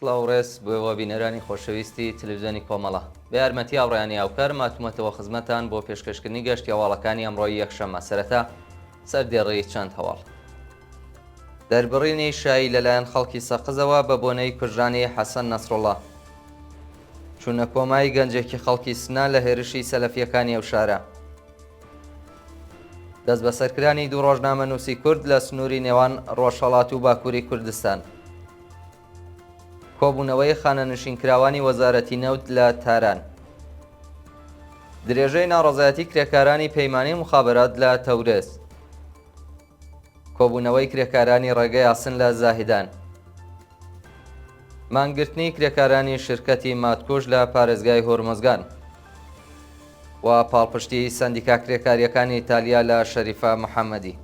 سڵاوڕێز بۆەوە بینەرانی خۆشەویستی تەلەڤیزیۆنی کۆمەڵە بە یارمەتی هاوڕێیانی هاوکار ماتومەتەوە خزمەتان بۆ پێشکەشکردنی گەشتی هەواڵەکانی ئەمڕۆی یەکشەممە سەرەتا سەردێڕێی چەند هەواڵ دەربڕینی شایی لەلایەن خەڵکی سەقزەوە بە بۆنەی کوژرانی حەسەن نەسڕوڵڵا چوونە کۆمای گەنجێکی خەڵکی سنا لە هێرشی سەلەفیەکانی ئەو شارە دەست بەسەرکرانی دوو ڕۆژنامە نووسی کورد لە سنووری نێوان ڕۆژهەڵات و باکووری کوردستان کۆبوونەوەی خانەنشینکراوانی وەزارەتی نەوت لە تاران درێژەی ناڕەزایەتی کرێکارانی پەیمانیی مخابرات لە تەورێز کۆبوونەوەی کرێکارانی ڕێگەی یاسن لە زاهیدان مانگرتنی کرێکارانی شرکەتی ماتکوژ لە پارێزگای هۆرمۆزگان و پاڵپشتی سەندیکا کرێکاریەکانی ئیتالیا لە شەریفە محەممەدی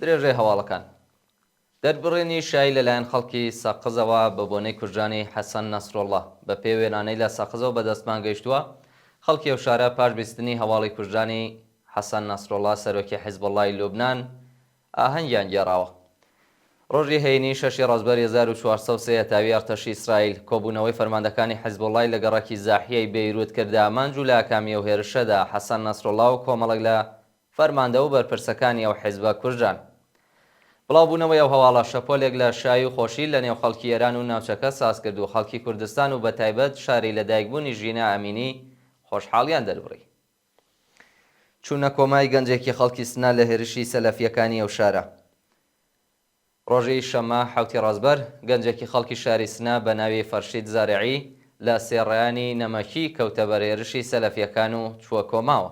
درێژەی هەواڵەکان دەربڕێنی شایی لەلایەن خەڵکی سەقزەوە بە بۆنەی کوژرانی حەسەن نەسڕوڵڵا بە پێی وێنانەی لە سەقزەوە بەدەستمان گەیشتووە خەڵکی ئەو شارە پاش بیستنی هەواڵی کوژرانی حەسەن نەسڕوڵڵا سەرۆکی حیزبوڵڵای لوبنان ئاهەنگیان گێڕاوە ڕۆژی هەینی 6 ڕەزبەر 1403 هەتاوی ئەرتەشی ئیسرائیل کۆبوونەوەی فەرماندەکانی حیزبوڵڵای لە گەڕەکی زاحیەی بەیروت کردە ئامانج و لە ئاکامی و هێرشەدا حەسەن نەسڕوڵڵا و کۆمەڵێک لە فەرماندە و بەرپرسەکانی ئەو حیزبە کوژران بڵاوبوونەوەی ئەو هەواڵە شەپۆلێک لە شایی و خۆشی لە نێو خەڵکی ئێران و ناوچەکە ساز کرد و خەڵکی کوردستان و بەتایبەت شاری لەدایکبوونی ژینە ئامینی خۆشحاڵیان دەربڕی چوونە کۆمای گەنجێکی خەڵکی سنا لە هێرشی سەلەفیەکانی ئەو شارە ڕۆژەی شەممە حوتی ڕازبەر گەنجێکی خەڵکی شاری سنا بە ناوی فەرشید زارعی لە سێڕێیانی نەمەکی کەوتە بەر هێرشی سەلەفیەکان و چووە کۆماوە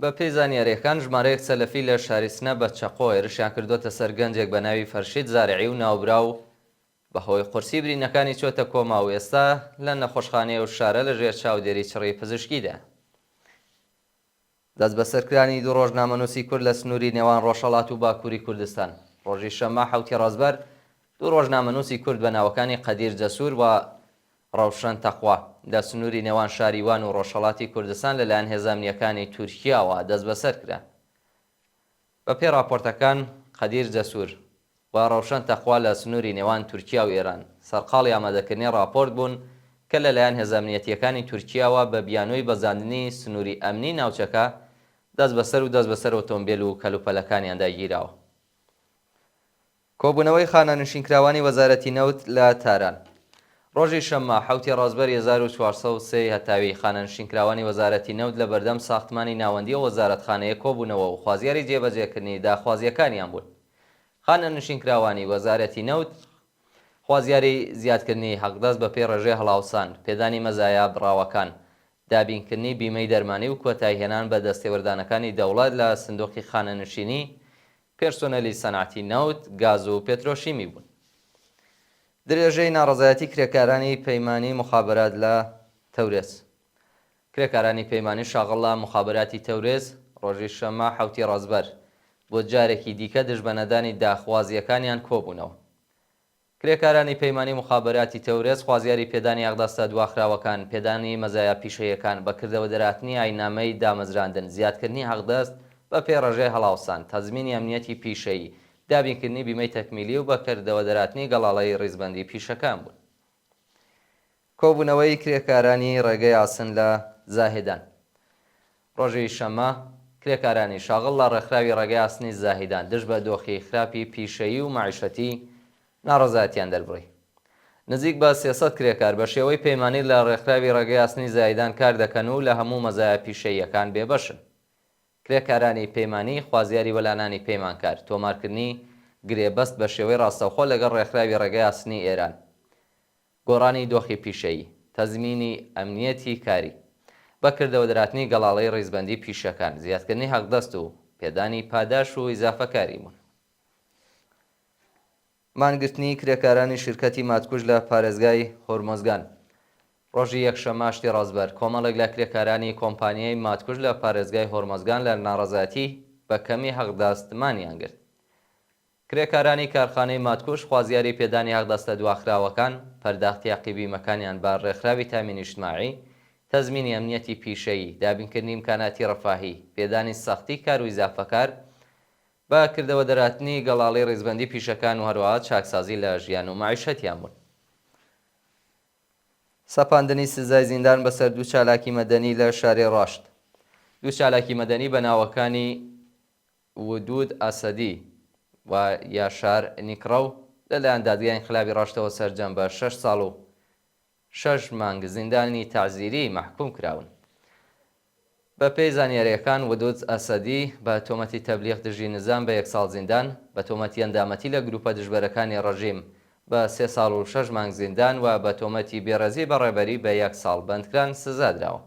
بە پێی زانیاریەکان ژمارەیەک سەلەفی لە شاری سنە بە چەقۆ هێرشیان کردوتە سەر گەنجێک بە ناوی فەرشید زارعی و ناوبرا و بەهۆی قورسی برینەکانی چۆتە کۆما و ئێستا لە نەخۆشخانەیە و شارە لە ژێر چاودێری چڕی پزیشکیدا دەست بەسەرکرانی دوو ڕۆژنامە نووسی کورد لە سنووری نێوان ڕۆژهەڵات و باکووری کوردستان ڕۆژی شەممە حوتی ڕازبەر دوو ڕۆژنامە نووسی کورد بە ناوەکانی قەدیر جەسوور و ڕەوشەن تەقوا لە سنووری نێوان شاریوان و ڕۆژهەڵاتی کوردستان لەلایەن هێزە تورکیاوە دەست بەسەر کرا بە پێی راپۆرتەکان قەدیر جەسوور و ڕەوشەن تەقوا لە سنووری نێوان تورکیا و ئێران سەرقاڵی ئامادەکردنی راپۆرت بوون کە لەلایەن هێزە تورکیاوە بە بیانۆی بەزاندنی سنووری ئەمنی ناوچەکە دەست بەسەر ئۆتۆمبیل و کەلوپەلەکانیان داگیراوە کۆبوونەوەی خانەنشینکراوانی وەزارەتی نەوت لە تاران ڕۆژی شەممە حوتی ڕازبەر 1403 هەتاوی خانەنشینکراوانی وەزارەتی نەوت لە بەردەم ساختمانی ناوەندی و وەزارەتخانەیە کۆبوونەوە و خوازیاری جێبەجێکردنی داخوازیەکانیان بوون خانەنشینکراوانی وەزارەتی نەوت خوازیاری زیادکردنی حەقدەست بە پێی ڕێژەی هەڵاوسان پێدانی مەزایە بڕاوەکان دابینکردنی بیمەی دەرمانی و کۆتایهێنان بە دەستێوەردانەکانی دەوڵەت لە سندوقی خانەنشینی پێرسۆنەلی سەنعەتی نەوت گاز و پێترۆشیمی بوون درێژەی ناڕەزایەتی کرێکارانی پەیمانیی مخابرات لە تەورێز کرێکارانی پەیمانیی شاغڵ لە مخابراتی تەورێز ڕۆژی شەممە حوتی ڕازبەر بۆ جارێکی دیکە دژبەنەدانی داخوازیەکانیان کۆبوونەوە کرێکارانی پەیمانیی مخابراتی تەورێز خوازیاری پێدانی ئەقدەستە دواخراوەکان پێدانی مەزایە پیشەیەکان بەکردەوە دەراتنی ئاینامەی دامەزراندن زیادکردنی حەقدەست بە پێی ڕێژەی هەڵاوسان تەزمینی ئەمنیەتی پیشەیی دابینکردنی بیمەی تەکمیلی و بەکردەوە دەراتنی گەڵاڵەی ڕیزبەندی پیشەکان بوون کۆبوونەوەی کرێکارانی ڕێگەی یاسن لە زاهیدان ڕۆژی شەممە کرێکارانی شاغڵ لە ڕێکخراوی ڕێگەی یاسنی زاهیدان دژ بە دۆخی خراپی پیشەیی و معیشەتی ناڕەزایەتیان دەربڕی نزیک بە 300 کرێکار بە شێوەی پەیمانی لە ڕێکخراوی ڕێگەی یاسنی زاهیدان کار دەکەن و لە هەموو مەزایە پیشەییەکان بێبەشن کرێکارانی پەیمانی خوازیاری وەلانانی پەیمانکار تۆمارکردنی گرێبەست بە شێوەی ڕاستەوخۆ لەگەڵ ڕێکخراوی ڕێگەی یاسنی ئێران گۆڕانی دۆخی پیشەیی تەزمینی ئەمنیەتی کاری بەکردەوە دەراتنی گەڵاڵەی ڕیزبەندی پیشەکان زیادکردنی حەقدەست و پێدانی پاداش و ئیزافەکاری بوون مانگرتنی کرێکارانی شرکەتی ماتکوژ لە پارێزگای هۆرمۆزگان ڕۆژی یەکشەممە شتی ڕازبەر کۆمەڵێک لە کرێکارانی کۆمپانیای ماتکوژ لە پارێزگای هۆرمۆزگان لە ناڕەزایەتی بە کەمی حەقدەستمانیان گرت کرێکارانی کارخانەی ماتکوژ خوازیاری پێدانی حەقدەستە دواخراوەکان پەرداختی عەقیبی مەکانیان بە ڕێکخراوی تامینی اجتماعی تەزمینی ئەمنیەتی پیشەیی، دابینکردنی ئیمکاناتی ڕەفاهی، پێدانی سەختی کار و ئیزافەکار، بە کردەوە دەرهاتنی گەڵاڵی ڕێزبەندی پیشەکان و هەروەها چاکسازی لە ژیان و معیشەتیان بوون. سەپاندنی سزای زیندان بەسەر دوو چالاکی مەدەنی لە شارێ ڕاشت. دوو چالاکی مەدەنی بە ناوەکانی ودود ئاسەدی و یاشار نیکڕەو لەلایەن دادگای ئینقلابی ڕاشتەوە سەرجەم بە 6 ساڵ و 6 مانگ زیندانی تەعزیری مەحکوم کراون. بە پێی زانیاریەکان ودود ئاسەدی بە تۆمەتی تەبلیغ دژی نزام بە 1 ساڵ زیندان، بە تۆمەتی ئەندامەتی لە گروپە دژبەرەکانی ڕەژیم بە 3 ساڵ و 6 مانگ زیندان و بە تۆمەتی بێڕێزی بەڕێبەری بە 1 ساڵ بەندکران سزا درراوە.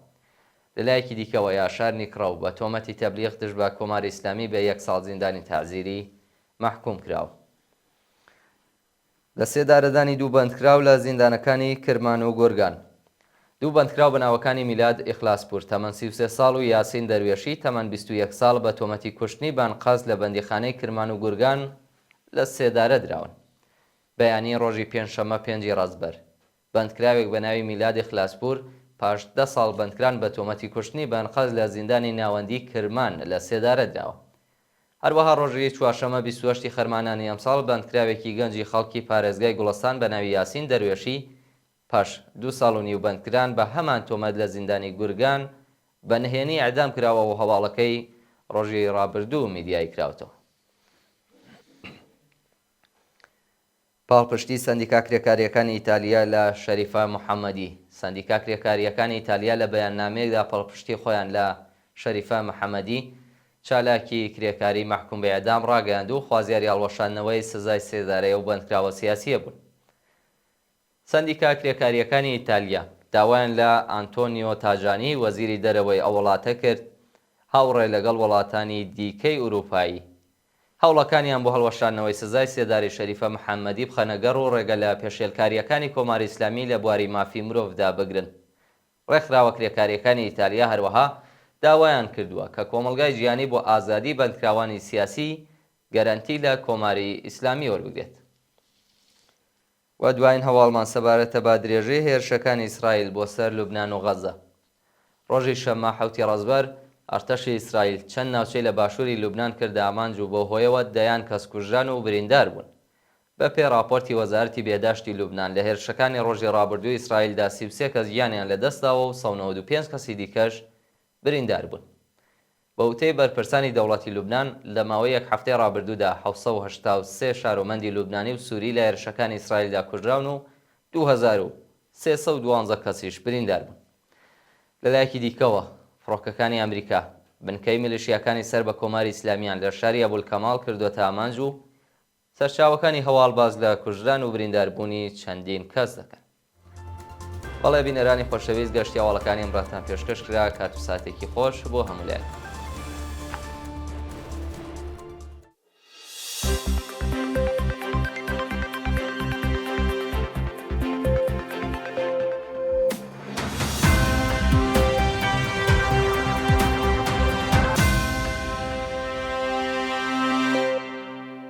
لەلایەکی دیکەوە یاشار نیکڕەو بە تۆمەتی تەبلیغ دژ بە کۆماری ئیسلامی بە 1 ساڵ زیندانی تەعزیری مەحکوم کراوە. لە سێدارەدانی دوو بەندکراو لە زیندانەکانی کرمان و گۆرگان. دوو بەندکراو بە ناوەکانی میلاد ئیخلاسپور تەمەن 33 ساڵ و یاسین دەروێشی تەمەن 21 ساڵ بە تۆمەتی کوشتنی بانقاز لە بەندیخانەی کرمان و گورگان لە سێدارە دراون. بەیانی ڕۆژی پێنجشەممە 5 ڕازبەر بەندکراوێک بە ناوی میلاد ئیخلاسپور پاش 10 ساڵ بەندکران بە تۆمەتی کوشتنی بانقاز لە زیندانی ناوەندی کرمان لە سێدارە دراوە. هەروەها ڕۆژی چوارشەممە 28 خەرمانانی ئەمساڵ بەندکراوێکی گەنجی خەڵکی پارێزگای گوڵستان بە ناوی یاسین دەروێشی پاش 2 ساڵ و نیو بەندکران بە هەمان تۆمەت لە زیندانی گورگان بە نهێنی ئەعدام کراوە و هەواڵەکەی ڕۆژی ڕابردوو میدیایی کراوەتەوە. پاڵپشتی سەندیکا کرێکاریەکانی ئیتالیا لە شەریفە محەممەدی. سەندیکا کرێکاریەکانی ئیتالیا لە بەیاننامەیەکدا پاڵپشتی خۆیان لە شەریفە محەممەدی چالاکی کرێکاری مەحکوم بە ئەعدام ڕاگەیاند و خوازیاری هەڵوەشاندنەوەی سزای سێدارەیە و بەندکراوە سیاسیە بوون. سەندیکا کرێکاریەکانی ئیتالیا داوایان لە ئانتۆنیۆ تاجانی وەزیری دەرەوەی ئەو وڵاتە کرد هاوڕێ لەگەڵ وڵاتانی دیکەی ئوروپایی هەوڵەکانیان بۆ هەڵوەشاندنەوەی سزای سێداری شەریفە محەممەدی بخەنەگەڕ و ڕێگە لە پێشێلکاریەکانی کۆماری ئیسلامی لە بواری مافی مرۆڤدا بگرن. ڕێکخراوە کرێکاریەکانی ئیتالیا هەروەها داوایان کردووە کە کۆمەلگای ژیانی بۆ ئازادی بەندکراوانی سیاسی گەرانتی لە کۆماری ئیسلامی وەربگرێت. و دوایین هەواڵمان سەبارەتە بە درێژەی هێرشەکانی ئیسرائیل بۆ سەر لوبنان و غەزە. ڕۆژی شەممە 7 ڕازبەر ئەرتەشی ئیسرائیل چەند ناوچەی لە باشووری لوبنان کردە ئامانج و بۆ هۆیەوە دەیان کەس کوژران و بریندار بوون. بە پێی راپۆرتی وەزارەتی بێداشتی لوبنان لە هێرشەکانی ڕۆژی ڕابردووی ئیسرائیلدا 33 کەس گیانیان لەدەستداوە و 95 کەسی دیکەش بریندار بوون. بە وتەی بەرپرسانی دەوڵەتی لوبنان لە ماوەی 1 هەفتەی ڕابردوودا 783 شارۆمەندی لوبنانی و سووری لە هێرشەکانی ئیسرائیلدا کوژراون و 2312 کەسیش بریندار بوون. لەلایەکی دیکەوە فڕۆکەکانی ئەمریکا بنکەی میلیشیاکانی سەر بە کۆماری ئیسلامیان لە شاری ئەبولکەماڵ کردوتە ئامانج و سەرچاوەکانی هەواڵباز لە کوژران و برینداربوونی چەندین کەس دەکەن. بەڵێ بینەرانی خۆشەویست گەشتی هەواڵەکانی ئەمڕاتان پێشکەش کرا کات و ساتێکی خۆش بۆ هەموو لایەک.